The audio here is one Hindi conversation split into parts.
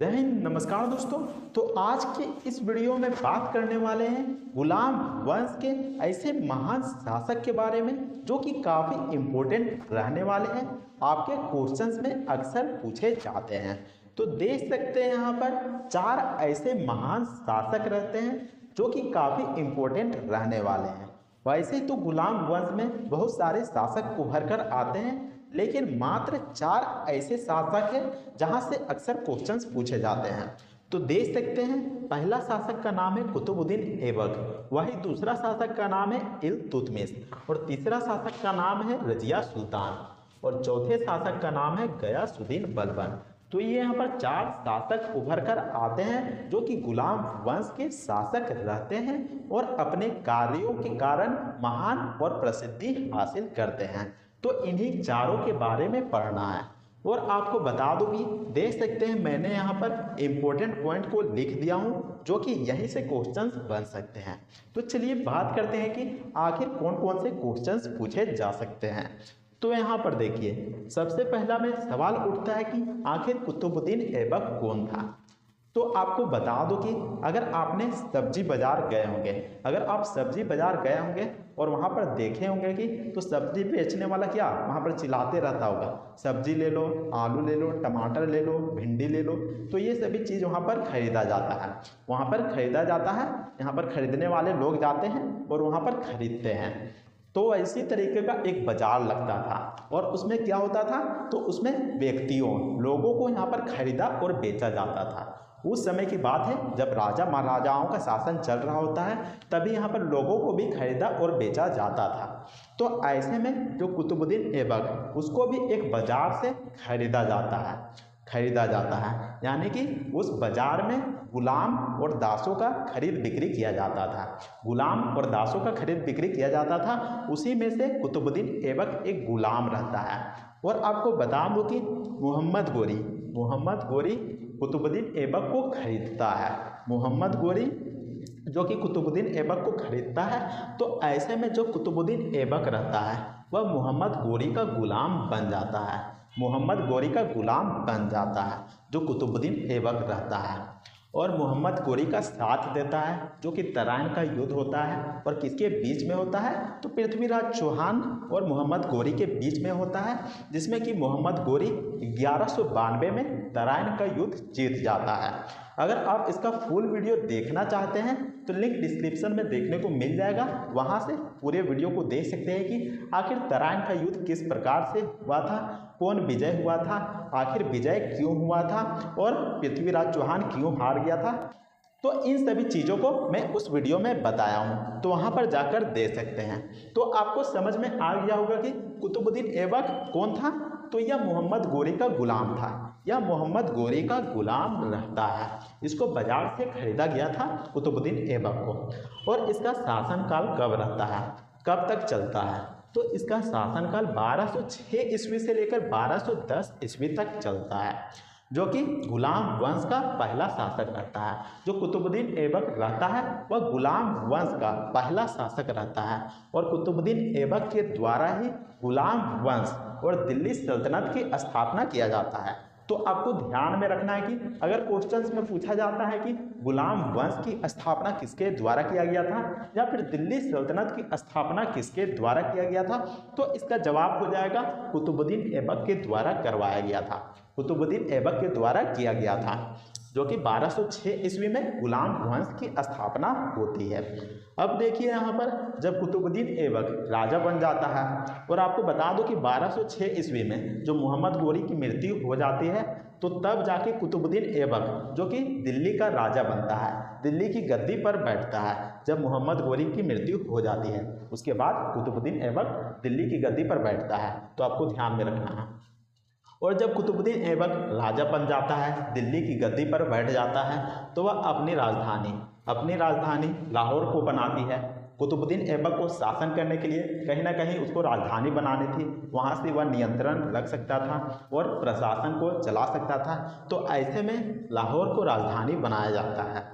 जय हिंद। नमस्कार दोस्तों। तो आज के इस वीडियो में बात करने वाले हैं गुलाम वंश के ऐसे महान शासक के बारे में जो कि काफ़ी इम्पोर्टेंट रहने वाले हैं, आपके क्वेश्चंस में अक्सर पूछे जाते हैं। तो देख सकते हैं यहाँ पर 4 ऐसे महान शासक रहते हैं जो कि काफ़ी इम्पोर्टेंट रहने वाले हैं। वैसे तो गुलाम वंश में बहुत सारे शासक उभर कर आते हैं, लेकिन मात्र 4 ऐसे शासक हैं जहां से अक्सर क्वेश्चंस पूछे जाते हैं। तो देख सकते हैं पहला शासक का नाम है कुतुबुद्दीन ऐबक, वही दूसरा शासक का नाम है इल्तुतमिश, और तीसरा शासक का नाम है रजिया सुल्तान, और चौथे शासक का नाम है गयासुद्दीन बलबन। तो ये यहाँ पर 4 शासक उभर कर आते हैं जो कि गुलाम वंश के शासक रहते हैं और अपने कार्यों के कारण महान और प्रसिद्धि हासिल करते हैं। तो इन्हीं चारों के बारे में पढ़ना है। और आपको बता दूं कि देख सकते हैं मैंने यहाँ पर इम्पोर्टेंट पॉइंट को लिख दिया हूँ जो कि यहीं से क्वेश्चंस बन सकते हैं। तो चलिए बात करते हैं कि आखिर कौन कौन से क्वेश्चंस पूछे जा सकते हैं। तो यहाँ पर देखिए सबसे पहला में सवाल उठता है कि आखिर कुतुबुद्दीन ऐबक कौन था। तो आपको बता दो कि अगर आपने सब्जी बाजार गए होंगे, अगर आप सब्जी बाजार गए होंगे और वहाँ पर देखे होंगे कि तो सब्जी बेचने वाला क्या वहाँ पर चिल्लाते रहता होगा, सब्जी ले लो, आलू ले लो, टमाटर ले लो, भिंडी ले लो। तो ये सभी चीज़ वहाँ पर खरीदा जाता है, वहाँ पर खरीदा जाता है। यहाँ पर खरीदने वाले लोग जाते हैं और वहाँ पर खरीदते हैं। तो इसी तरीके का एक बाजार लगता था और उसमें क्या होता था, तो उसमें व्यक्तियों लोगों को यहाँ पर खरीदा और बेचा जाता था। उस समय की बात है जब राजा महाराजाओं का शासन चल रहा होता है, तभी यहाँ पर लोगों को भी खरीदा और बेचा जाता था। तो ऐसे में जो कुतुबुद्दीन ऐबक उसको भी एक बाजार से खरीदा जाता है, यानी कि उस बाजार में गुलाम और दासों का खरीद बिक्री किया जाता था। गुलाम और दासों का खरीद बिक्री किया जाता था, उसी में से कुतुबुद्दीन ऐबक एक गुलाम रहता है। और आपको बता दूं कि मोहम्मद गोरी कुतुबुद्दीन ऐबक को खरीदता है। मोहम्मद गोरी जो कि कुतुबुद्दीन ऐबक को खरीदता है। तो ऐसे में जो कुतुबुद्दीन ऐबक रहता है वह मोहम्मद गोरी का गुलाम बन जाता है, मोहम्मद गोरी का गुलाम बन जाता है जो कुतुबुद्दीन ऐबक रहता है। और मोहम्मद गोरी का साथ देता है, जो कि तराइन का युद्ध होता है और किसके बीच में होता है, तो पृथ्वीराज चौहान और मोहम्मद गोरी के बीच में होता है, जिसमें कि मोहम्मद गोरी 1192 में तराइन का युद्ध जीत जाता है। अगर आप इसका फुल वीडियो देखना चाहते हैं तो लिंक डिस्क्रिप्शन में देखने को मिल जाएगा, वहां से पूरे वीडियो को देख सकते हैं कि आखिर तराइन का युद्ध किस प्रकार से हुआ था, कौन विजय हुआ था, आखिर विजय क्यों हुआ था और पृथ्वीराज चौहान क्यों हार गया था। तो इन सभी चीज़ों को मैं उस वीडियो में बताया हूँ, तो वहाँ पर जाकर देख सकते हैं। तो आपको समझ में आ गया होगा कि कुतुबुद्दीन ऐबक कौन था। तो यह मोहम्मद गोरी का गुलाम था, यह मोहम्मद गोरी का गुलाम रहता है। इसको बाजार से खरीदा गया था कुतुबुद्दीन ऐबक को। और इसका शासनकाल कब रहता है, कब तक चलता है, तो इसका शासनकाल 1206 ईस्वी से लेकर 1210 ईस्वी तक चलता है, जो कि गुलाम वंश का पहला शासक रहता है। जो कुतुबुद्दीन ऐबक रहता है वह गुलाम वंश का पहला शासक रहता है, और कुतुबुद्दीन ऐबक के द्वारा ही गुलाम वंश और दिल्ली सल्तनत की स्थापना किया जाता है। तो आपको ध्यान में रखना है कि अगर क्वेश्चंस में पूछा जाता है कि गुलाम वंश की स्थापना किसके द्वारा किया गया था या फिर दिल्ली सल्तनत की स्थापना किसके द्वारा किया गया था, तो इसका जवाब हो जाएगा कुतुबुद्दीन ऐबक के द्वारा करवाया गया था, कुतुबुद्दीन ऐबक के द्वारा किया गया था, जो कि 1206 ईस्वी में गुलाम वंश की स्थापना होती है। अब देखिए यहाँ पर जब कुतुबुद्दीन ऐबक राजा बन जाता है, और आपको बता दो कि 1206 ईस्वी में जो मोहम्मद गोरी की मृत्यु हो जाती है, तो तब जाके कुतुबुद्दीन ऐबक जो कि दिल्ली का राजा बनता है, दिल्ली की गद्दी पर बैठता है। जब मोहम्मद गोरी की मृत्यु हो जाती है उसके बाद कुतुबुद्दीन ऐबक दिल्ली की गद्दी पर बैठता है, तो आपको ध्यान में रखना है। और जब कुतुबुद्दीन ऐबक राजा बन जाता है, दिल्ली की गद्दी पर बैठ जाता है, तो वह अपनी राजधानी लाहौर को बनाती है। कुतुबुद्दीन ऐबक को शासन करने के लिए कहीं ना कहीं उसको राजधानी बनानी थी, वहाँ से वह नियंत्रण रख सकता था और प्रशासन को चला सकता था। तो ऐसे में लाहौर को राजधानी बनाया जाता है।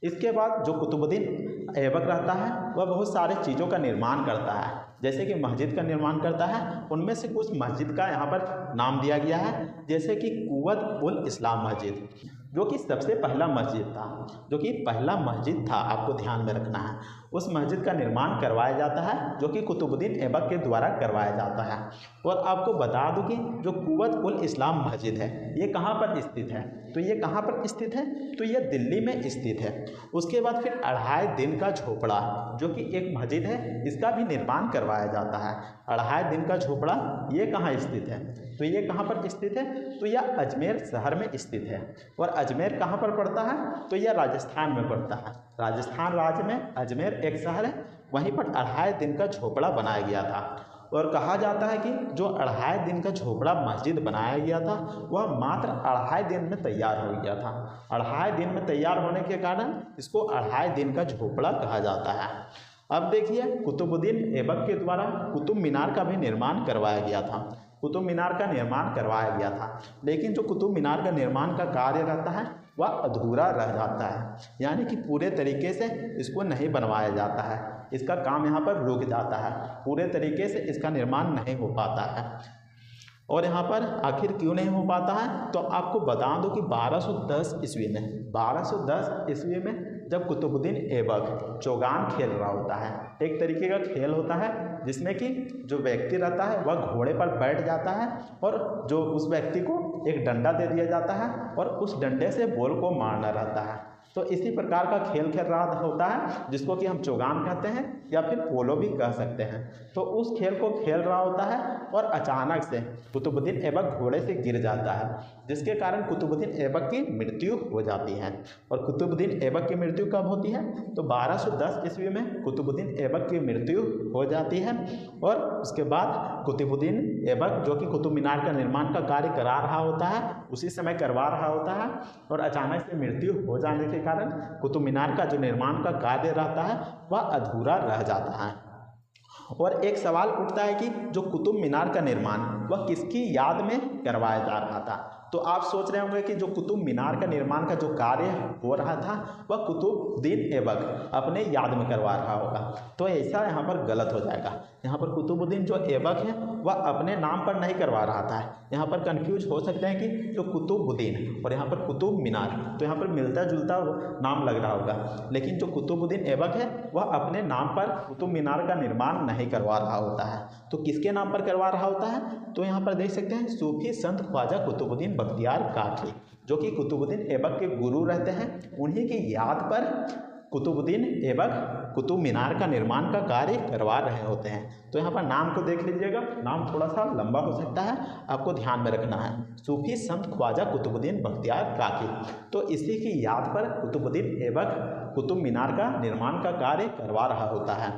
इसके बाद जो कुतुबुद्दीन ऐबक रहता है वह बहुत सारे चीज़ों का निर्माण करता है, जैसे कि मस्जिद का निर्माण करता है, उनमें से कुछ मस्जिद का यहाँ पर नाम दिया गया है, जैसे कि कुव्वत उल इस्लाम मस्जिद, जो कि सबसे पहला मस्जिद था, जो कि पहला मस्जिद था, आपको ध्यान में रखना है। उस मस्जिद का निर्माण करवाया जाता है, जो कि कुतुबुद्दीन ऐबक के द्वारा करवाया जाता है। और आपको बता दूं कि जो कुव्वत उल इस्लाम मस्जिद है, ये कहाँ पर स्थित है? तो ये कहाँ पर स्थित है? तो ये दिल्ली में स्थित है। उसके बाद फिर 2.5 दिन का झोपड़ा, जो कि एक मस्जिद है, इसका भी निर्माण करवाया जाता है। 2.5 दिन का झोपड़ा ये कहाँ स्थित है? तो ये कहाँ पर स्थित है? तो यह अजमेर शहर में स्थित है। और अजमेर कहाँ पर पड़ता है? तो यह राजस्थान में पड़ता है। राजस्थान राज्य में अजमेर एक शहर है, वहीं पर 2.5 दिन का झोपड़ा बनाया गया था। और कहा जाता है कि जो 2.5 दिन का झोपड़ा मस्जिद बनाया गया था, वह मात्र 2.5 दिन में तैयार हो गया था। 2.5 दिन में तैयार होने के कारण इसको 2.5 दिन का झोपड़ा कहा जाता है। अब देखिए, कुतुबुद्दीन ऐबक के द्वारा कुतुब मीनार का भी निर्माण करवाया गया था। कुतुब मीनार का निर्माण करवाया गया था, लेकिन जो कुतुब मीनार का निर्माण का कार्य रहता है वह अधूरा रह जाता है, यानी कि पूरे तरीके से इसको नहीं बनवाया जाता है। इसका काम यहाँ पर रुक जाता है, पूरे तरीके से इसका निर्माण नहीं हो पाता है। और यहाँ पर आखिर क्यों नहीं हो पाता है? तो आपको बता दूं कि 1210 ईस्वी में 1210 ईस्वी में जब कुतुबुद्दीन ऐबक चौगान खेल रहा होता है, एक तरीके का खेल होता है जिसमें कि जो व्यक्ति रहता है वह घोड़े पर बैठ जाता है और जो उस व्यक्ति को एक डंडा दे दिया जाता है और उस डंडे से बॉल को मारना रहता है। तो इसी प्रकार का खेल खेल रहा होता है, जिसको कि हम चौगान कहते हैं या फिर पोलो भी कह सकते हैं। तो उस खेल को खेल रहा होता है और अचानक से कुतुबुद्दीन ऐबक घोड़े से गिर जाता है, जिसके कारण कुतुबुद्दीन ऐबक की मृत्यु हो जाती है। और कुतुबुद्दीन ऐबक की मृत्यु कब होती है? तो 1210 ईस्वी में कुतुबुद्दीन ऐबक की मृत्यु हो जाती है। और उसके बाद कुतुबुद्दीन ऐबक, जो कि कुतुब मीनार का निर्माण का कार्य करा रहा होता है, उसी समय करवा रहा होता है, और अचानक से मृत्यु हो जाने के कारण कुतुब मीनार का जो निर्माण का कार्य रहता है वह अधूरा रह जाता है। और एक सवाल उठता है कि जो कुतुब मीनार का निर्माण वह किसकी याद में करवाया जा रहा था? तो आप सोच रहे होंगे कि जो कुतुब मीनार का निर्माण का जो कार्य हो रहा था वह कुतुबुद्दीन ऐबक अपने याद में करवा रहा होगा। तो ऐसा यहाँ पर गलत हो जाएगा। यहाँ पर कुतुबुद्दीन जो ऐबक है वह अपने नाम पर नहीं करवा रहा था। यहाँ पर कंफ्यूज हो सकते हैं कि जो कुतुबुद्दीन और यहाँ पर कुतुब मीनार, तो यहाँ पर मिलता जुलता नाम लग रहा होगा, लेकिन जो कुतुबुद्दीन ऐबक है वह अपने नाम पर कुतुब मीनार का निर्माण नहीं करवा रहा होता है। तो किसके नाम पर करवा रहा होता है? तो यहाँ पर देख सकते हैं सूफी संत ख्वाजा कुतुबुद्दीन बख्तियार काकी, जो कि कुतुबुद्दीन ऐबक के गुरु रहते हैं, उन्हीं की याद पर कुतुबुद्दीन ऐबक कुतुब मीनार का निर्माण का कार्य करवा रहे होते हैं। तो यहाँ पर नाम को देख लीजिएगा, नाम थोड़ा सा लंबा हो सकता है, आपको ध्यान में रखना है। सूफी संत ख्वाजा कुतुबुद्दीन बख्तियार काकी, तो इसी की याद पर कुतुबुद्दीन ऐबक कुतुब मीनार का निर्माण का कार्य करवा रहा होता है।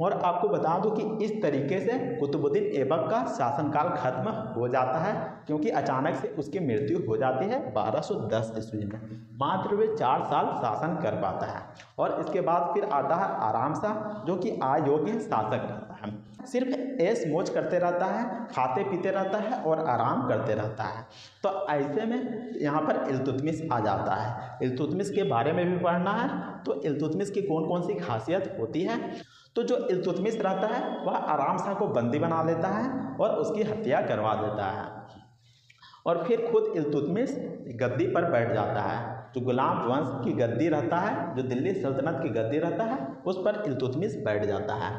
और आपको बता दूं कि इस तरीके से कुतुबुद्दीन ऐबक का शासनकाल खत्म हो जाता है, क्योंकि अचानक से उसकी मृत्यु हो जाती है 1210 ईस्वी में। मात्र वे 4 साल शासन कर पाता है। और इसके बाद फिर आता है आराम शाह, जो कि अयोग्य शासक रहता है, सिर्फ ऐश मौज करते रहता है, खाते पीते रहता है और आराम करते रहता है। तो ऐसे में यहाँ पर इल्तुतमिश आ जाता है। इल्तुतमिश के बारे में भी पढ़ना है। तो इल्तुतमिश की कौन कौन सी खासियत होती है? तो जो इल्तुतमिश रहता है वह आराम शाह को बंदी बना लेता है और उसकी हत्या करवा देता है, और फिर खुद इल्तुतमिश गद्दी पर बैठ जाता है। जो गुलाम वंश की गद्दी रहता है, जो दिल्ली सल्तनत की गद्दी रहता है, उस पर इल्तुतमिश बैठ जाता है।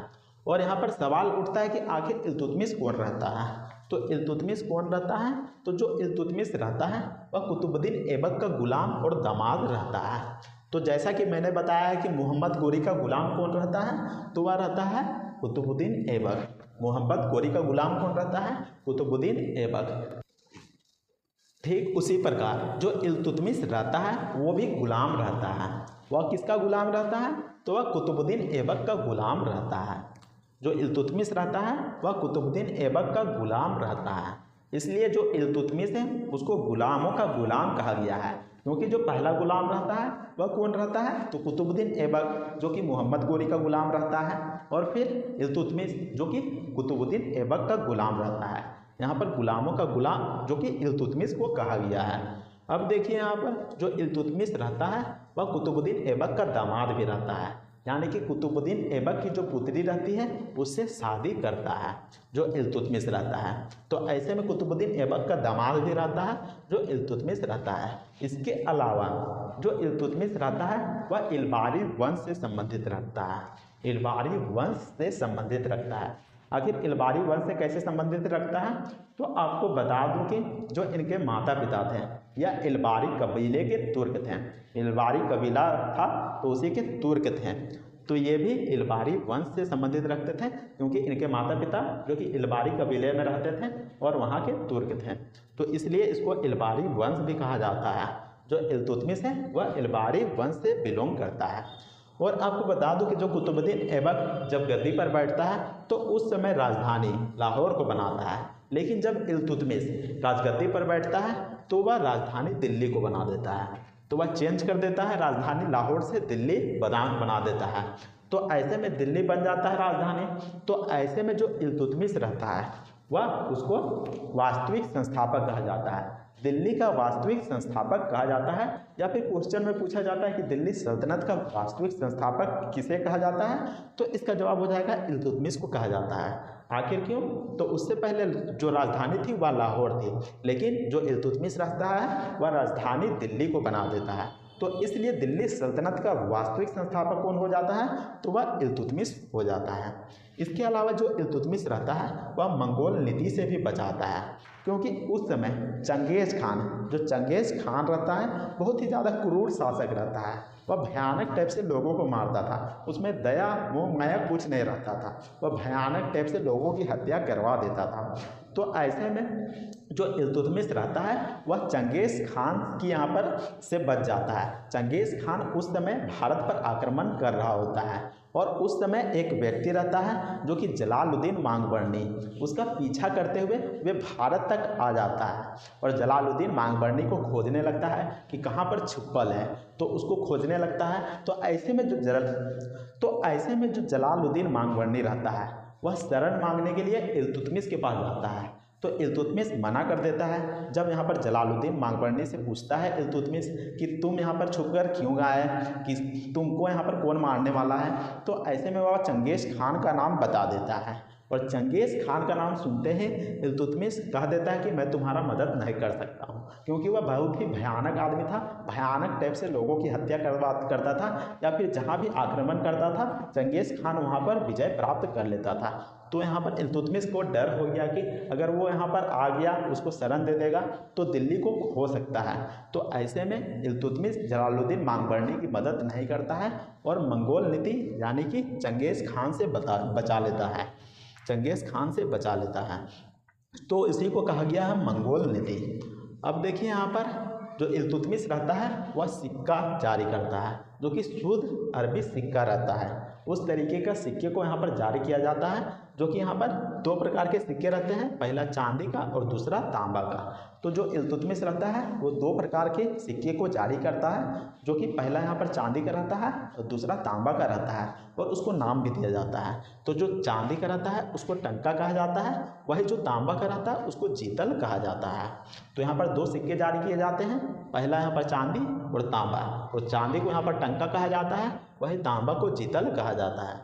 और यहाँ पर सवाल उठता है कि आखिर इल्तुतमिश कौन रहता है? तो इल्तुतमिश कौन रहता है? तो जो इल्तुतमिश रहता है वह कुतुबुद्दीन ऐबक का गुलाम और दामाद रहता है। तो जैसा कि मैंने बताया है कि मोहम्मद गोरी का गुलाम कौन रहता है? तो वह रहता है कुतुबुद्दीन ऐबक। मोहम्मद गोरी का गुलाम कौन रहता है? कुतुबुद्दीन ऐबक। ठीक उसी प्रकार जो इल्तुतमिश रहता है वो भी गुलाम रहता है। वह किसका गुलाम रहता है? तो वह कुतुबुद्दीन ऐबक का गुलाम रहता है। जो इल्तुतमिश रहता है वह कुतुबुद्दीन ऐबक का गुलाम रहता है। इसलिए जो इल्तुतमिश है उसको गुलामों का गुलाम कहा गया है, क्योंकि जो पहला गुलाम रहता है वह कौन रहता है? तो कुतुबुद्दीन ऐबक, जो कि मोहम्मद गोरी का गुलाम रहता है, और फिर इल्तुतमिश जो कि कुतुबुद्दीन ऐबक का गुलाम रहता है। यहाँ पर गुलामों का गुलाम जो कि इल्तुतमिश को कहा गया है। अब देखिए यहाँ पर जो इल्तुतमिश रहता है वह कुतुबुद्दीन ऐबक का दामाद भी रहता है। यानी कि कुतुबुद्दीन ऐबक की जो पुत्री रहती है उससे शादी करता है जो इल्तुतमिश रहता है। तो ऐसे में कुतुबुद्दीन ऐबक का दामाद भी रहता है जो इल्तुतमिश रहता है। इसके अलावा जो इल्तुतमिश रहता है वह इल्बारी वंश से संबंधित रखता है, इल्बारी वंश से संबंधित रखता है। आखिर इल्बारी वंश से कैसे संबंधित रखता है, तो आपको बता दूं कि जो इनके माता पिता थे यह इल्बारी कबीले के तुर्क थे, इल्बारी कबीला था तो उसी के तुर्क थे। तो ये भी इल्बारी वंश से संबंधित रखते थे क्योंकि इनके माता पिता जो कि इल्बारी कबीले में रहते थे और वहाँ के तुर्क थे, तो इसलिए इसको इल्बारी वंश भी कहा जाता है। जो इल्तुतमिश है वह इल्बारी वंश से बिलोंग करता है। और आपको बता दूं कि जो कुतुबुद्दीन ऐबक जब गद्दी पर बैठता है तो उस समय राजधानी लाहौर को बनाता है, लेकिन जब इल्तुतमिश राजगद्दी पर बैठता है तो वह राजधानी दिल्ली को बना देता है। तो वह चेंज कर देता है, राजधानी लाहौर से दिल्ली बना देता है। तो ऐसे में दिल्ली बन जाता है राजधानी। तो ऐसे में जो इल्तुतमिश रहता है वह उसको वास्तविक संस्थापक कहा जाता है, दिल्ली का वास्तविक संस्थापक कहा जाता है। या फिर क्वेश्चन में पूछा जाता है कि दिल्ली सल्तनत का वास्तविक संस्थापक किसे कहा जाता है, तो इसका जवाब हो जाएगा इल्तुतमिश को कहा जाता है। आखिर क्यों, तो उससे पहले जो राजधानी थी वह लाहौर थी, लेकिन जो इल्तुतमिश रहता है वह राजधानी दिल्ली को बना देता है। तो इसलिए दिल्ली सल्तनत का वास्तविक संस्थापक कौन हो जाता है, तो वह इल्तुतमिश हो जाता है। इसके अलावा जो इल्तुतमिश रहता है वह मंगोल नीति से भी बचाता है, क्योंकि उस समय चंगेज़ खान, जो चंगेज़ खान रहता है बहुत ही ज़्यादा क्रूर शासक रहता है। वह भयानक टाइप से लोगों को मारता था, उसमें दया मोह माया कुछ नहीं रहता था, वह भयानक टाइप से लोगों की हत्या करवा देता था। तो ऐसे में जो इल्तुतमिश रहता है वह चंगेज़ खान की यहाँ पर से बच जाता है। चंगेज़ खान उस समय भारत पर आक्रमण कर रहा होता है और उस समय एक व्यक्ति रहता है जो कि जलालुद्दीन मांगबरनी, उसका पीछा करते हुए वे भारत तक आ जाता है और जलालुद्दीन मांगबरनी को खोजने लगता है कि कहाँ पर छुपल है, तो उसको खोजने लगता है। तो ऐसे में जो जलालुद्दीन मांगबरनी रहता है वह शरण मांगने के लिए इल्तुतमिश के पास जाता है। तो इल्तुतमिश मना कर देता है। जब यहाँ पर जलालुद्दीन मांगबरनी से पूछता है इल्तुतमिश कि तुम यहाँ पर छुपकर क्यों आए, कि तुमको यहाँ पर कौन मारने वाला है, तो ऐसे में वह चंगेज़ खान का नाम बता देता है। और चंगेज़ खान का नाम सुनते ही इल्तुतमिश कह देता है कि मैं तुम्हारा मदद नहीं कर सकता हूँ, क्योंकि वह बहुत ही भयानक आदमी था, भयानक टाइप से लोगों की हत्या करता था या फिर जहाँ भी आक्रमण करता था चंगेज़ खान वहाँ पर विजय प्राप्त कर लेता था। तो यहाँ पर इल्तुतमिश को डर हो गया कि अगर वो यहाँ पर आ गया, उसको शरण दे देगा तो दिल्ली को खो सकता है। तो ऐसे में इल्तुतमिश जलालुद्दीन मांगबरनी की मदद नहीं करता है और मंगोल नीति यानी कि चंगेज़ खान से बचा लेता है, चंगेज़ खान से बचा लेता है। तो इसी को कहा गया है मंगोल नीति। अब देखिए यहाँ पर जो इल्तुतमिश रहता है वह सिक्का जारी करता है जो कि शुद्ध अरबी सिक्का रहता है। उस तरीके का सिक्के को यहाँ पर जारी किया जाता है, जो कि यहाँ पर दो प्रकार के सिक्के रहते हैं, पहला चांदी का और दूसरा तांबा का। तो जो इल्तुतमिश रहता है वो दो प्रकार के सिक्के को जारी करता है, जो कि पहला यहाँ पर चांदी का रहता है और दूसरा तांबा का रहता है, और उसको नाम भी दिया जाता है। तो जो चांदी का रहता है उसको टंका कहा जाता है, वही जो तांबा का रहता है उसको जीतल कहा जाता है। तो यहाँ पर दो सिक्के जारी किए जाते हैं, पहला यहाँ पर चांदी और तांबा। तो चांदी को यहाँ पर टंका कहा जाता है, वही तांबा को जीतल कहा जाता है।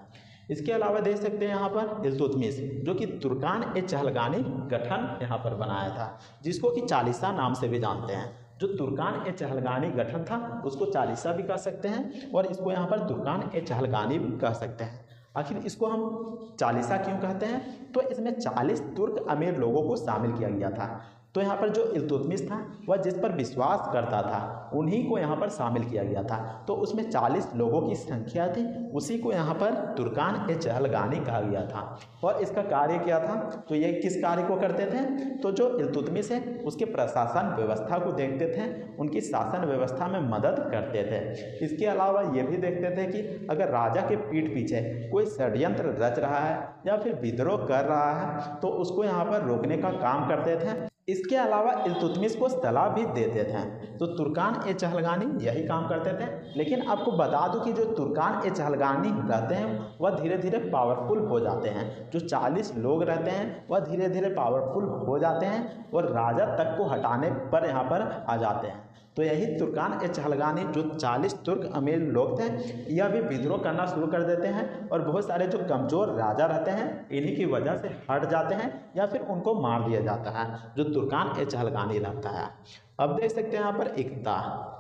इसके अलावा देख सकते हैं यहाँ पर इल्तुतमिश जो कि तुर्कान-ए-चहलगानी गठन यहाँ पर बनाया था, जिसको कि चालीसा नाम से भी जानते हैं। जो तुर्कान-ए-चहलगानी गठन था उसको चालीसा भी कह सकते हैं और इसको यहाँ पर तुर्कान-ए-चहलगानी भी कह सकते हैं। आखिर इसको हम चालीसा क्यों कहते हैं, तो इसमें 40 तुर्क अमीर लोगों को शामिल किया गया था। तो यहाँ पर जो इल्तुतमिश था वह जिस पर विश्वास करता था उन्हीं को यहाँ पर शामिल किया गया था। तो उसमें 40 लोगों की संख्या थी, उसी को यहाँ पर तुर्कान-ए-चहलगानी कहा गया था। और इसका कार्य क्या था, तो ये किस कार्य को करते थे, तो जो इल्तुतमिश है उसके प्रशासन व्यवस्था को देखते थे, उनकी शासन व्यवस्था में मदद करते थे। इसके अलावा ये भी देखते थे कि अगर राजा के पीठ पीछे कोई षड्यंत्र रच रहा है या फिर विद्रोह कर रहा है तो उसको यहाँ पर रोकने का काम करते थे। इसके अलावा इल्तुतमिश को सलाह भी देते थे। तो तुर्कान-ए-चहलगानी यही काम करते थे। लेकिन आपको बता दूं कि जो तुर्कान-ए-चहलगानी रहते हैं वह धीरे धीरे पावरफुल हो जाते हैं। जो 40 लोग रहते हैं वह धीरे धीरे पावरफुल हो जाते हैं और राजा तक को हटाने पर यहाँ पर आ जाते हैं। तो यही तुर्कान ए चहलगानी जो 40 तुर्क अमीर लोग थे, यह भी विद्रोह करना शुरू कर देते हैं और बहुत सारे जो कमज़ोर राजा रहते हैं इन्हीं की वजह से हट जाते हैं या फिर उनको मार दिया जाता है, जो तुर्कान ए चहलगानी रहता है। अब देख सकते हैं यहाँ पर इक्ता,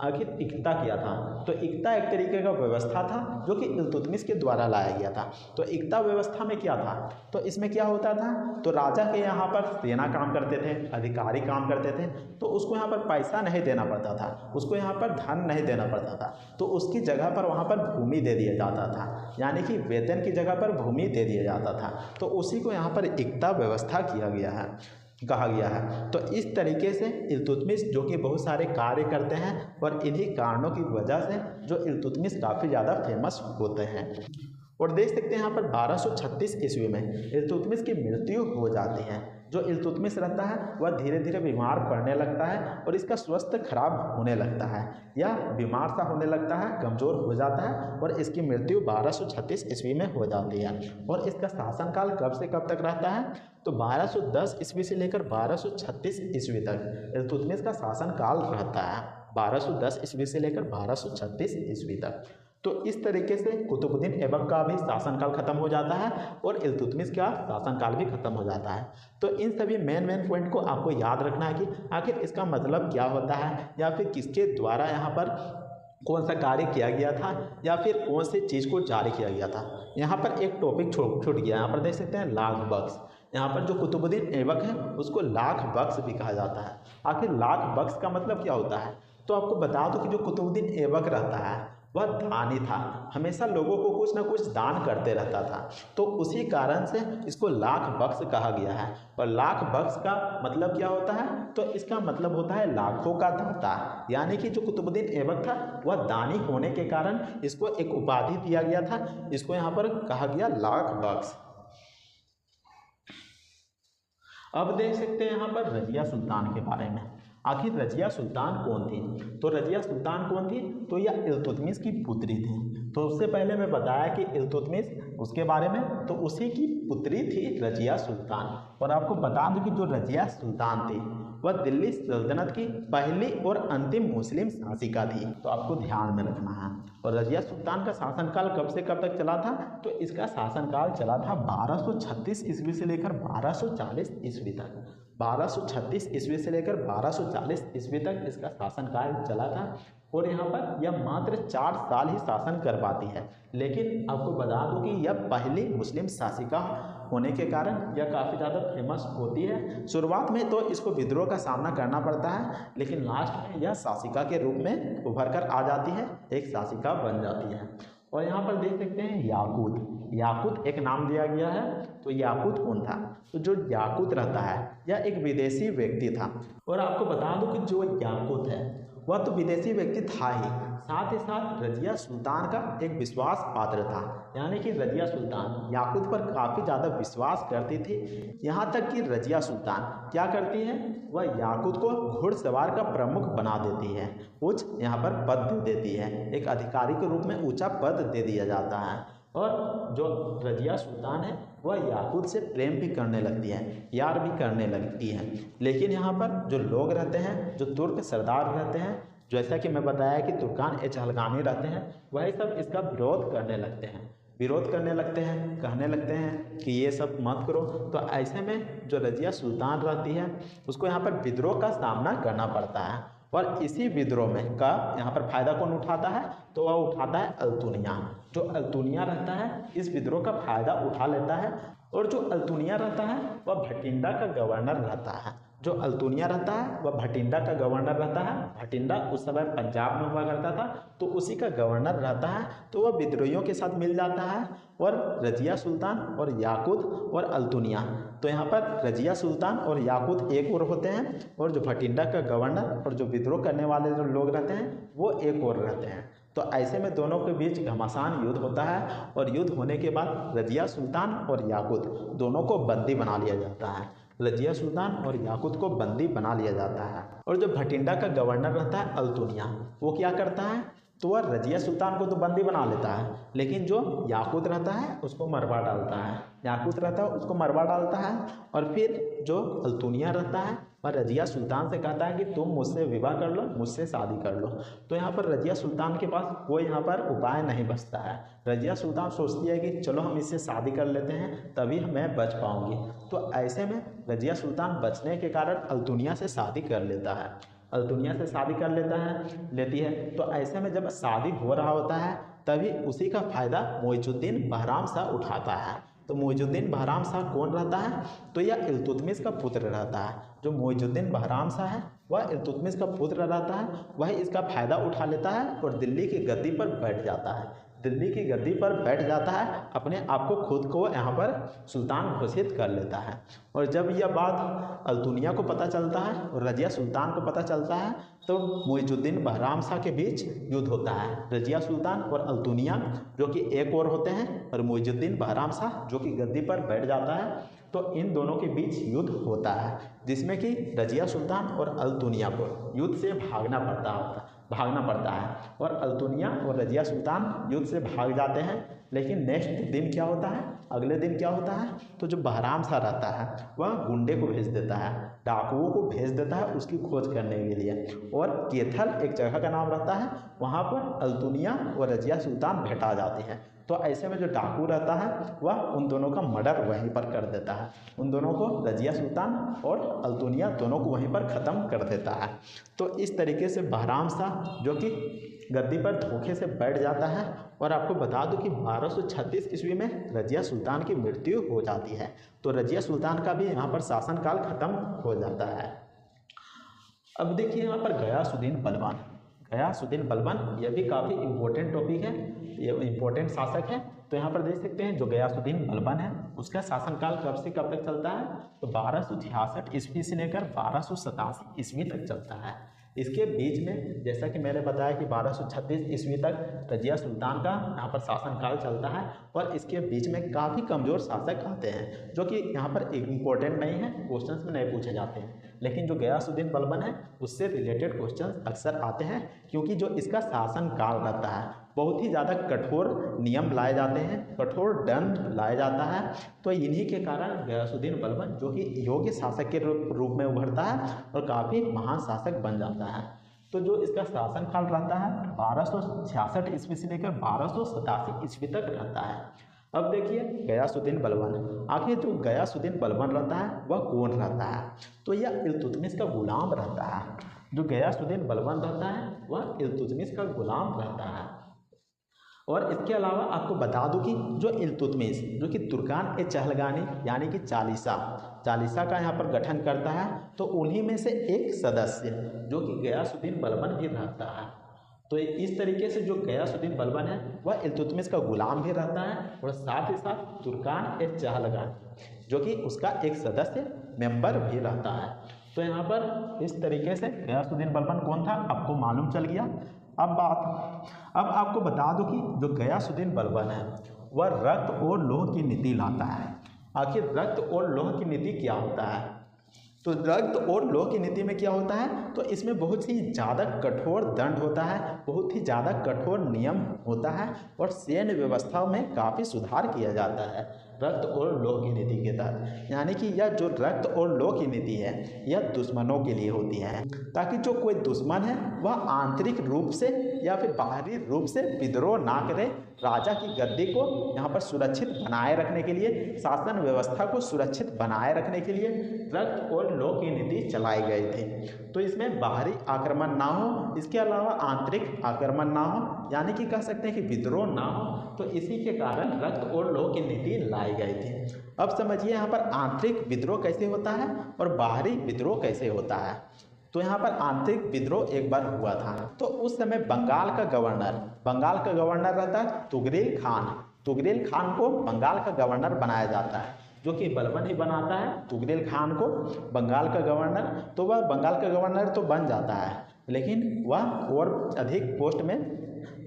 आखिर इक्ता क्या था? तो इक्ता एक तरीके का व्यवस्था था जो कि इल्तुतमिश के द्वारा लाया गया था। तो इक्ता व्यवस्था में क्या था? तो इसमें क्या होता था, तो राजा के यहाँ पर सेना काम करते थे, अधिकारी काम करते थे, तो उसको यहाँ पर पैसा नहीं देना पड़ता था, उसको यहाँ पर धन नहीं देना पड़ता था, तो उसकी जगह पर वहाँ पर भूमि दे दिया जाता था, यानी कि वेतन की जगह पर भूमि दे दिया जाता था। तो उसी को यहाँ पर इक्ता व्यवस्था किया गया है, कहा गया है। तो इस तरीके से इल्तुतमिश जो कि बहुत सारे कार्य करते हैं और इन्हीं कारणों की वजह से जो इल्तुतमिश काफ़ी ज़्यादा फेमस होते हैं। और देख सकते हैं यहाँ पर 1236 ईस्वी में इल्तुतमिश की मृत्यु हो जाती है। जो इल्तुतमिश रहता है वह धीरे धीरे बीमार पड़ने लगता है और इसका स्वास्थ्य खराब होने लगता है या बीमार सा होने लगता है, कमज़ोर हो जाता है और इसकी मृत्यु 1236 ईस्वी में हो जाती है। और इसका शासनकाल कब से कब तक रहता है? तो 1210 ईस्वी से लेकर 1236 ईस्वी तक इल्तुतमिश का शासनकाल रहता है, 1210 ईस्वी से लेकर 1236 ईस्वी तक। तो इस तरीके से कुतुबुद्दीन ऐबक का भी शासनकाल खत्म हो जाता है और इल्तुतमिश का शासनकाल भी खत्म हो जाता है। तो इन सभी मेन पॉइंट को आपको याद रखना है कि आखिर इसका मतलब क्या होता है या फिर किसके द्वारा यहाँ पर कौन सा कार्य किया गया था या फिर कौन सी चीज़ को जारी किया गया था। यहाँ पर एक टॉपिक छूट गया, यहाँ पर देख सकते हैं लाख बख्श। यहाँ पर जो कुतुबुद्दीन ऐबक है उसको लाख बख्श भी कहा जाता है। आखिर लाख बख्श का मतलब क्या होता है? तो आपको बता दो कि जो कुतुबुद्दीन ऐबक रहता है वह दानी था, हमेशा लोगों को कुछ ना कुछ दान करते रहता था, तो उसी कारण से इसको लाख बख्श कहा गया है। और लाख बख्श का मतलब क्या होता है? तो इसका मतलब होता है लाखों का दाता, यानी कि जो कुतुबुद्दीन ऐबक था वह दानी होने के कारण इसको एक उपाधि दिया गया था, इसको यहाँ पर कहा गया लाख बख्श। अब देख सकते हैं यहाँ पर रजिया सुल्तान के बारे में। आखिर रजिया सुल्तान कौन थी? तो रजिया सुल्तान कौन थी? तो यह इल्तुतमिश की पुत्री थी। तो उससे पहले मैं बताया कि इल्तुतमिश उसके बारे में, तो उसी की पुत्री थी रजिया सुल्तान। और आपको बता दूं कि जो रजिया सुल्तान थी वह दिल्ली सल्तनत की पहली और अंतिम मुस्लिम शासिका थी, तो आपको ध्यान में रखना है। और रजिया सुल्तान का शासनकाल कब से कब तक चला था? तो इसका शासनकाल चला था 1236 ईस्वी से लेकर 1240 ईस्वी तक। 1236 ईस्वी से लेकर 1240 ईस्वी तक इसका शासनकाल चला था। और यहाँ पर यह मात्र 4 साल ही शासन कर पाती है, लेकिन आपको बता दूं कि यह पहली मुस्लिम शासिका होने के कारण यह काफ़ी ज़्यादा फेमस होती है। शुरुआत में तो इसको विद्रोह का सामना करना पड़ता है, लेकिन लास्ट में यह शासिका के रूप में उभर कर आ जाती है, एक शासिका बन जाती है। और यहाँ पर देख सकते हैं याकूत, याकूत एक नाम दिया गया है। तो याकूत कौन था? तो जो याकूत रहता है यह एक विदेशी व्यक्ति था। और आपको बता दूं कि जो याकूत है वह तो विदेशी व्यक्ति था ही, साथ ही साथ रजिया सुल्तान का एक विश्वास पात्र था, यानी कि रजिया सुल्तान याकूत पर काफ़ी ज़्यादा विश्वास करती थी। यहाँ तक कि रजिया सुल्तान क्या करती है, वह याकूत को घुड़सवार का प्रमुख बना देती है, उच्च यहाँ पर पद दे देती है, एक अधिकारी के रूप में ऊंचा पद दे दिया जाता है। और जो रजिया सुल्तान है वह याकूत से प्रेम भी करने लगती है, प्यार भी करने लगती है। लेकिन यहाँ पर जो लोग रहते हैं, जो तुर्क सरदार रहते हैं, जैसा कि मैं बताया कि तुर्कान ए चहलगानी रहते हैं, वही सब इसका विरोध करने लगते हैं, कहने लगते हैं कि ये सब मत करो। तो ऐसे में जो रजिया सुल्तान रहती है उसको यहाँ पर विद्रोह का सामना करना पड़ता है। और इसी विद्रोह में का यहाँ पर फायदा कौन उठाता है? तो वह उठाता है अल्तुनिया। जो अल्तुनिया रहता है इस विद्रोह का फायदा उठा लेता है। और जो अल्तुनिया रहता है वह भटिंडा का गवर्नर रहता है। जो अल्तुनिया रहता है वह भटिंडा का गवर्नर रहता है। भटिंडा उस समय पंजाब में हुआ करता था, तो उसी का गवर्नर रहता है। तो वह विद्रोहियों के साथ मिल जाता है। और रजिया सुल्तान और याकूत और अल्तुनिया, तो यहाँ पर रजिया सुल्तान और याकूत एक और होते हैं, और जो भटिंडा का गवर्नर और जो विद्रोह करने वाले जो लोग रहते हैं वो एक और रहते हैं। तो ऐसे में दोनों के बीच घमासान युद्ध होता है। और युद्ध होने के बाद रजिया सुल्तान और याकूत दोनों को बंदी बना लिया जाता है। रजिया सुल्तान और याकूत को बंदी बना लिया जाता है। और जो भटिंडा का गवर्नर रहता है अल्तुनिया, वो क्या करता है, तो वह रजिया सुल्तान को तो बंदी बना लेता है, लेकिन जो याकूत रहता है उसको मरवा डालता है। याकूत रहता है उसको मरवा डालता है। और फिर जो अल्तुनिया रहता है वह रजिया सुल्तान से कहता है कि तुम मुझसे विवाह कर लो, मुझसे शादी कर लो। तो यहाँ पर रजिया सुल्तान के पास कोई यहाँ पर उपाय नहीं बचता है। रजिया सुल्तान सोचती है कि चलो हम इससे शादी कर लेते हैं, तभी मैं बच पाऊंगी। तो ऐसे में रजिया सुल्तान बचने के कारण अल्तुनिया से शादी कर लेता है। अल्तुनिया से शादी कर लेती है। तो ऐसे में जब शादी हो रहा होता है तभी उसी का फ़ायदा मुइजुद्दीन बहराम शाह उठाता है। तो मुइजुद्दीन बहराम शाह कौन रहता है? तो यह इल्तुतमिश का पुत्र रहता है। जो मुइजुद्दीन बहराम शाह है वह इल्तुतमिश का पुत्र रहता है। वह इसका फ़ायदा उठा लेता है और दिल्ली की गद्दी पर बैठ जाता है। दिल्ली की गद्दी पर बैठ जाता है, अपने आप को खुद को यहाँ पर सुल्तान घोषित कर लेता है। और जब यह बात अल्तुनिया को पता चलता है और रजिया सुल्तान को पता चलता है तो मुइजुद्दीन बहराम शाह के बीच युद्ध होता है। रजिया सुल्तान और अल्तुनिया जो कि एक ओर होते हैं और मुइजुद्दीन बहराम शाह जो कि गद्दी पर बैठ जाता है, तो इन दोनों के बीच युद्ध होता है, जिसमें कि रजिया सुल्तान और अल्तुनिया को युद्ध से भागना पड़ता है। और अल्तुनिया और रजिया सुल्तान युद्ध से भाग जाते हैं। लेकिन नेक्स्ट दिन क्या होता है, अगले दिन क्या होता है, तो जो बहराम शाह रहता है वह गुंडे को भेज देता है, डाकुओं को भेज देता है उसकी खोज करने के लिए। और केथल एक जगह का नाम रहता है, वहाँ पर अल्तुनिया और रजिया सुल्तान भेटा जाती हैं। तो ऐसे में जो डाकू रहता है वह उन दोनों का मर्डर वहीं पर कर देता है। उन दोनों को, रजिया सुल्तान और अल्तुनिया दोनों को वहीं पर ख़त्म कर देता है। तो इस तरीके से बहराम शाह जो कि गद्दी पर धोखे से बैठ जाता है। और आपको बता दूं कि 1236 ईस्वी में रजिया सुल्तान की मृत्यु हो जाती है। तो रजिया सुल्तान का भी यहाँ पर शासनकाल खत्म हो जाता है। अब देखिए यहाँ पर गयासुद्दीन बलबान। गयासुद्दीन बलबान यह भी काफ़ी इम्पोर्टेंट टॉपिक है, ये इम्पोर्टेंट शासक है। तो यहाँ पर देख सकते हैं जो गयासुद्दीन बलबान है उसका शासनकाल कब से कब तक चलता है, तो 1266 ईस्वी से लेकर 1287 ईस्वी तक चलता है। इसके बीच में जैसा कि मैंने बताया कि 1236 ईस्वी तक रजिया सुल्तान का यहाँ पर शासनकाल चलता है। और इसके बीच में काफ़ी कमज़ोर शासक आते हैं जो कि यहाँ पर इम्पोर्टेंट नहीं है, क्वेश्चंस में नहीं पूछे जाते हैं। लेकिन जो गयासुद्दीन बलबन है उससे रिलेटेड क्वेश्चंस अक्सर आते हैं, क्योंकि जो इसका शासनकाल रहता है बहुत ही ज़्यादा कठोर नियम लाए जाते हैं, कठोर दंड लाया जाता है। तो इन्हीं के कारण गयासुद्दीन बलबन जो कि योग्य शासक के रूप में उभरता है और काफ़ी महान शासक बन जाता है। तो जो इसका शासनकाल रहता है 1266 ईस्वी से लेकर 1287 ईस्वी तक रहता है। अब देखिए गयासुद्दीन बलबन, आखिर जो गयासुद्दीन बलबन रहता है वह कौन रहता है, तो यह इल्तुतमिश का गुलाम रहता है। जो गयासुद्दीन बलबन रहता है वह इल्तुतमिश का गुलाम रहता है। और इसके अलावा आपको बता दूं कि जो इल्तुतमिश जो कि तुर्कान-ए-चहलगानी यानी कि चालीसा का यहाँ पर गठन करता है, तो उन्हीं में से एक सदस्य जो कि गयासुद्दीन बलबन भी रहता है। तो इस तरीके से जो गयासुद्दीन बलबन है वह इल्तुतमिश का गुलाम भी रहता है और साथ ही साथ तुर्कान-ए-चहलगानी जो कि उसका एक सदस्य मेंबर भी रहता है। तो यहाँ पर इस तरीके से गयासुद्दीन बलबन कौन था आपको मालूम चल गया। अब आपको बता दूं कि जो गयासुद्दीन बलबन है वह रक्त और लौह की नीति लाता है। आखिर रक्त और लौह की नीति क्या होता है, तो रक्त और लौह की नीति में क्या होता है, तो इसमें बहुत ही ज़्यादा कठोर दंड होता है, बहुत ही ज़्यादा कठोर नियम होता है और सैन्य व्यवस्था में काफ़ी सुधार किया जाता है रक्त और लौह की नीति के तहत। यानी कि यह जो रक्त और लौह की नीति है यह दुश्मनों के लिए होती है, ताकि जो कोई दुश्मन है वह आंतरिक रूप से या फिर बाहरी रूप से विद्रोह ना करे। राजा की गद्दी को यहाँ पर सुरक्षित बनाए रखने के लिए, शासन व्यवस्था को सुरक्षित बनाए रखने के लिए रक्त और लौह की नीति चलाई गई थी। तो इसमें बाहरी आक्रमण ना हो, इसके अलावा आंतरिक आक्रमण ना हो, यानी कि कह सकते हैं कि विद्रोह ना हो। तो इसी के कारण रक्त और लौह की नीति लाई गई थी। अब समझिए यहाँ पर आंतरिक विद्रोह कैसे होता है और बाहरी विद्रोह कैसे होता है। तो यहाँ पर आंतरिक विद्रोह एक बार हुआ था, तो उस समय बंगाल का गवर्नर रहता है तुगरिल खान को बंगाल का गवर्नर बनाया जाता है, जो कि बलबन ही बनाता है तुगरिल खान को बंगाल का गवर्नर। तो वह बंगाल का गवर्नर तो बन जाता है, लेकिन वह और अधिक पोस्ट में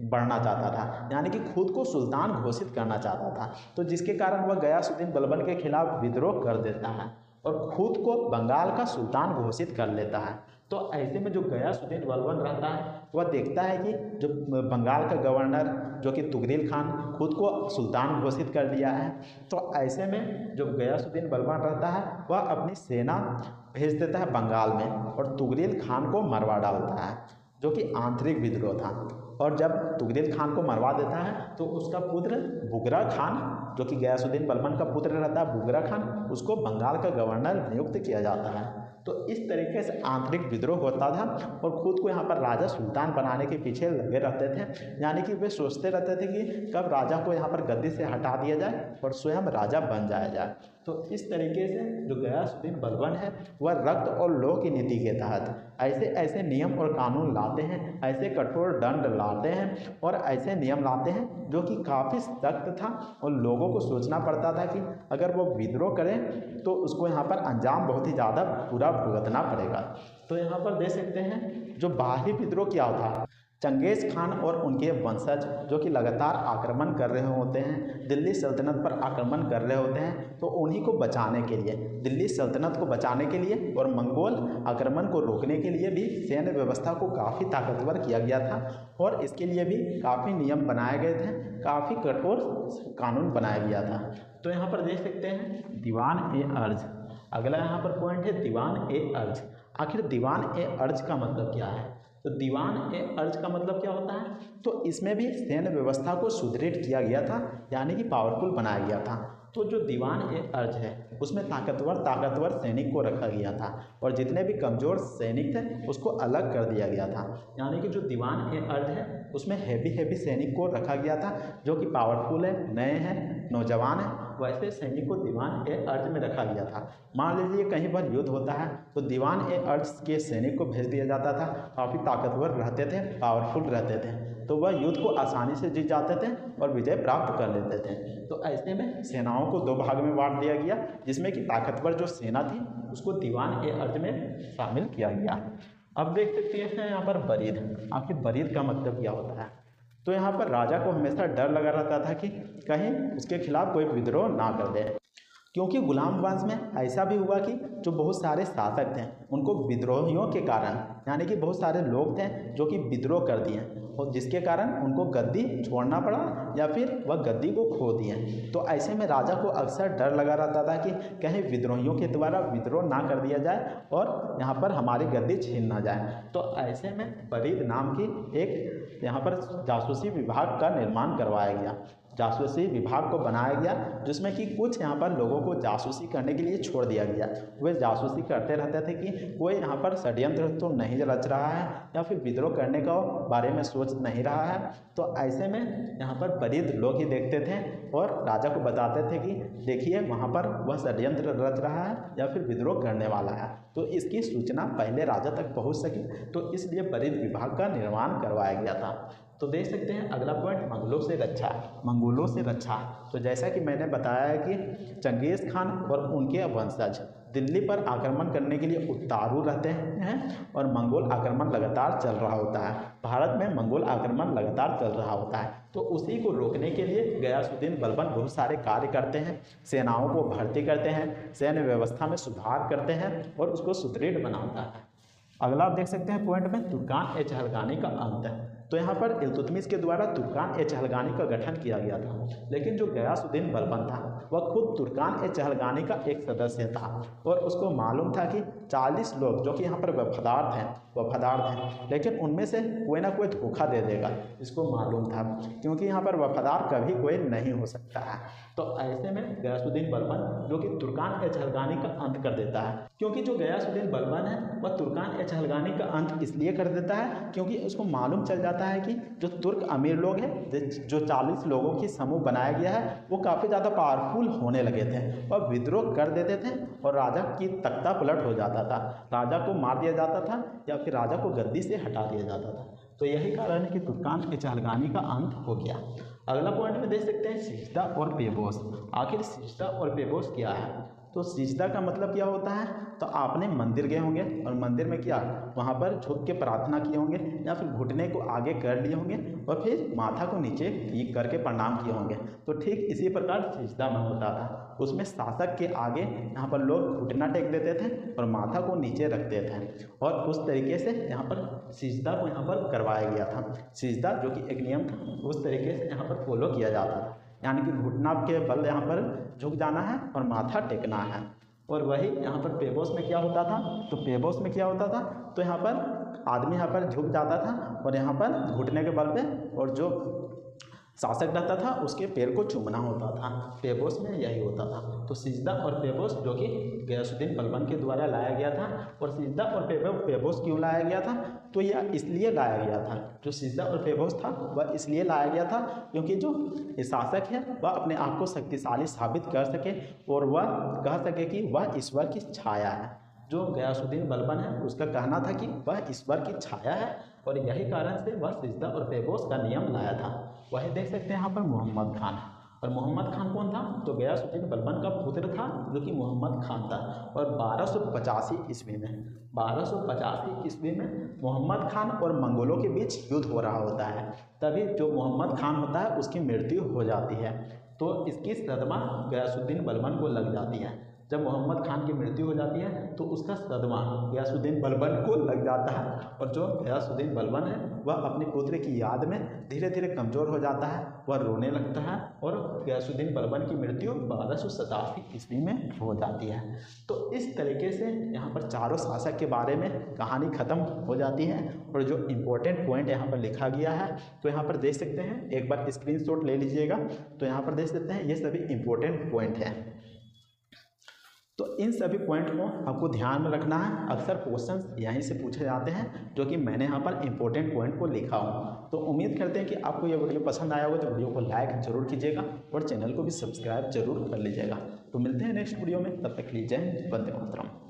बढ़ना चाहता था, यानी कि खुद को सुल्तान घोषित करना चाहता था। तो जिसके कारण वह गयासुद्दीन बलबन के खिलाफ विद्रोह कर देता है और खुद को बंगाल का सुल्तान घोषित कर लेता है। तो ऐसे में जो गयासुद्दीन बलबन रहता है वह देखता है कि जो बंगाल का गवर्नर जो कि तुगरिल खान खुद को सुल्तान घोषित कर दिया है, तो ऐसे में जो गयासुद्दीन बलबन रहता है वह अपनी सेना भेज देता है बंगाल में और तुगरिल खान को मरवा डालता है, जो कि आंतरिक विद्रोह था। और जब तुगरिल खान को मरवा देता है तो उसका पुत्र बुगरा खान, जो कि गयासुद्दीन बलबन का पुत्र रहता है बुगरा खान, उसको बंगाल का गवर्नर नियुक्त किया जाता है। तो इस तरीके से आंतरिक विद्रोह होता था और खुद को यहाँ पर राजा सुल्तान बनाने के पीछे लगे रहते थे, यानी कि वे सोचते रहते थे कि कब राजा को यहाँ पर गद्दी से हटा दिया जाए और स्वयं राजा बन जाया जाए। तो इस तरीके से जो गयासुद्दीन बलबन है वह रक्त और लौह की नीति के तहत ऐसे ऐसे नियम और कानून लाते हैं, ऐसे कठोर दंड लाते हैं और ऐसे नियम लाते हैं जो कि काफ़ी सख्त था और लोगों को सोचना पड़ता था कि अगर वो विद्रोह करें तो उसको यहाँ पर अंजाम बहुत ही ज़्यादा बुरा भुगतना पड़ेगा। तो यहाँ पर देख सकते हैं जो बाहरी विद्रोह क्या था, चंगेज़ खान और उनके वंशज जो कि लगातार आक्रमण कर रहे होते हैं, दिल्ली सल्तनत पर आक्रमण कर रहे होते हैं, तो उन्हीं को बचाने के लिए, दिल्ली सल्तनत को बचाने के लिए और मंगोल आक्रमण को रोकने के लिए भी सैन्य व्यवस्था को काफ़ी ताकतवर किया गया था और इसके लिए भी काफ़ी नियम बनाए गए थे, काफ़ी कठोर कानून बनाया गया था। तो यहाँ पर देख सकते हैं दीवान ए अर्ज, अगला यहाँ पर पॉइंट है दीवान ए अर्ज। आखिर दीवान ए अर्ज का मतलब क्या है? तो दीवान ए अर्ज का मतलब क्या होता है? तो इसमें भी सैन्य व्यवस्था को सुदृढ़ किया गया था, यानी कि पावरफुल बनाया गया था। तो जो दीवान ए अर्ज है उसमें ताकतवर सैनिक को रखा गया था और जितने भी कमज़ोर सैनिक थे उसको अलग कर दिया गया था। यानी कि जो दीवान ए अर्ज है उसमें हैवी सैनिक को रखा गया था जो कि पावरफुल है, नए हैं, नौजवान है, वैसे सैनिक को दीवान ए अर्ज में रखा गया था। मान लीजिए कहीं पर युद्ध होता है तो दीवान ए अर्ज के सैनिक को भेज दिया जाता था, काफ़ी ताकतवर रहते थे, पावरफुल रहते थे, तो वह युद्ध को आसानी से जीत जाते थे और विजय प्राप्त कर लेते थे। तो ऐसे में सेनाओं को 2 भाग में बांट दिया गया, जिसमें कि ताकतवर जो सेना थी उसको दीवान ए अर्ज में शामिल किया गया। अब देख सकते हैं यहाँ पर बरीद। आखिर बरीद का मतलब क्या होता है? तो यहाँ पर राजा को हमेशा डर लगा रहता था कि कहीं उसके खिलाफ कोई विद्रोह ना कर दे, क्योंकि गुलाम वंश में ऐसा भी हुआ कि जो बहुत सारे शासक थे उनको विद्रोहियों के कारण, यानी कि बहुत सारे लोग थे जो कि विद्रोह कर दिए और जिसके कारण उनको गद्दी छोड़ना पड़ा या फिर वह गद्दी को खो दिए। तो ऐसे में राजा को अक्सर डर लगा रहता था कि कहीं विद्रोहियों के द्वारा विद्रोह ना कर दिया जाए और यहाँ पर हमारी गद्दी छीन ना जाए। तो ऐसे में बरीद नाम की एक यहाँ पर जासूसी विभाग का निर्माण करवाया गया, जासूसी विभाग को बनाया गया, जिसमें कि कुछ यहाँ पर लोगों को जासूसी करने के लिए छोड़ दिया गया। वे जासूसी करते रहते थे कि कोई यहाँ पर षड्यंत्र तो नहीं रच रहा है या फिर विद्रोह करने का बारे में सोच नहीं रहा है। तो ऐसे में यहाँ पर बरीद लोग ही देखते थे और राजा को बताते थे कि देखिए वहाँ पर वह षड्यंत्र रच रहा है या फिर विद्रोह करने वाला है, तो इसकी सूचना पहले राजा तक पहुँच सके, तो इसलिए बरीद विभाग का निर्माण करवाया गया था। तो देख सकते हैं अगला पॉइंट मंगलों से रक्षा। मंगोलों से रक्षा, तो जैसा कि मैंने बताया है कि चंगेज़ खान और उनके वंशज दिल्ली पर आक्रमण करने के लिए उतारू रहते हैं और मंगोल आक्रमण लगातार चल रहा होता है। भारत में मंगोल आक्रमण लगातार चल रहा होता है, तो उसी को रोकने के लिए गयासुद्दीन बलबन बहुत सारे कार्य करते हैं, सेनाओं को भर्ती करते हैं, सैन्य व्यवस्था में सुधार करते हैं और उसको सुदृढ़ बनाता है। अगला आप देख सकते हैं पॉइंट में तुर्कान ए चहलगानी का अंत है। तो यहाँ पर इल्तुतमिश के द्वारा तुर्कान ए चहलगानी का गठन किया गया था, लेकिन जो गयासुद्दीन बलबन था वह खुद तुर्कान ए चहलगानी का एक सदस्य था और उसको मालूम था कि 40 लोग जो कि यहाँ पर वफादार थे, लेकिन उनमें से कोई ना कोई धोखा दे देगा, इसको मालूम था, क्योंकि यहाँ पर वफादार कभी कोई नहीं हो सकता है। तो ऐसे में गयासुद्दीन बलबन जो कि तुर्कान ए चहलगानी का अंत कर देता है, क्योंकि जो गयासुद्दीन बलबन है वह तुर्कान ए चहलगानी का अंत इसलिए कर देता है क्योंकि उसको मालूम चल जाता है कि जो तुर्क अमीर लोग हैं, जो 40 लोगों की समूह बनाया गया है, वो काफ़ी ज़्यादा पावरफुल होने लगे थे और विद्रोह कर देते थे और राजा की तख्ता पलट हो जाता था, राजा को मार दिया जाता था या फिर राजा को गद्दी से हटा दिया जाता था। तो यही कारण है कि तुर्कान ए चहलगानी का अंत हो गया। अगला पॉइंट में देख सकते हैं सिजदा और पेबोस। आखिर सिजदा और पेबोस क्या है? तो सिजदा का मतलब क्या होता है, तो आपने मंदिर गए होंगे और मंदिर में क्या वहाँ पर झुक के प्रार्थना किए होंगे या फिर घुटने को आगे कर लिए होंगे और फिर माथा को नीचे करके प्रणाम किए होंगे। तो ठीक इसी प्रकार सिजदा में होता था, उसमें शासक के आगे यहाँ पर लोग घुटना टेक देते थे और माथा को नीचे रखते थे और उस तरीके से यहाँ पर सिजदा को यहाँ पर करवाया गया था। सिजदा जो कि एक नियम था, उस तरीके से यहाँ पर फॉलो किया जाता था, यानी कि घुटना के बल यहाँ पर झुक जाना है और माथा टेकना है। और वही यहाँ पर पेबोस में क्या होता था, तो पेबोस में क्या होता था, तो यहाँ पर आदमी यहाँ पर झुक जाता था और यहाँ पर घुटने के बल पे और जो शासक रहता था उसके पैर को चूमना होता था। पेबोस में यही होता था। तो सिजदा और पेबोस जो कि गयासुद्दीन बलबन के द्वारा लाया गया था। और सिजदा और पेबोस क्यों लाया गया था, तो यह इसलिए लाया गया था, जो सिजदा और पेबोस था वह इसलिए लाया गया था क्योंकि जो शासक है वह अपने आप को शक्तिशाली साबित कर सके और वह कह सके कि वह ईश्वर की छाया है। जो गयासुद्दीन बलबन है उसका कहना था कि वह ईश्वर की छाया है और यही कारण से वह सिजदा और पेबोस का नियम लाया था। वही देख सकते हैं यहाँ पर मोहम्मद खान। और मोहम्मद खान कौन था, तो गयासुद्दीन बलबन का पुत्र था जो कि मोहम्मद खान था। और 1285 ईस्वी में मोहम्मद खान और मंगोलों के बीच युद्ध हो रहा होता है। तभी जो मोहम्मद खान होता है उसकी मृत्यु हो जाती है। तो इसकी सदमा गयासुद्दीन बलबन को लग जाती है। जब मोहम्मद खान की मृत्यु हो जाती है तो उसका सदमा गयासुद्दीन बलबन को लग जाता है और जो गयासुद्दीन बलबन है वह अपने पुत्र की याद में धीरे धीरे कमज़ोर हो जाता है, वह रोने लगता है और गयासुद्दीन बलबन की मृत्यु 1287 ईस्वी में हो जाती है। तो इस तरीके से यहाँ पर चारों शासक के बारे में कहानी ख़त्म हो जाती है। और जो इम्पोर्टेंट पॉइंट यहाँ पर लिखा गया है तो यहाँ पर देख सकते हैं, एक बार स्क्रीनशॉट ले लीजिएगा। तो यहाँ पर देख सकते हैं ये सभी इम्पोर्टेंट पॉइंट हैं। तो इन सभी पॉइंट को आपको ध्यान में रखना है। अक्सर क्वेश्चंस यहीं से पूछे जाते हैं जो कि मैंने यहाँ पर इंपॉर्टेंट पॉइंट को लिखा हूँ। तो उम्मीद करते हैं कि आपको ये वीडियो पसंद आया होगा, तो वीडियो को लाइक जरूर कीजिएगा और चैनल को भी सब्सक्राइब जरूर कर लीजिएगा। तो मिलते हैं नेक्स्ट वीडियो में, तब तक के लिए जय हिंद, वंदे मातरम।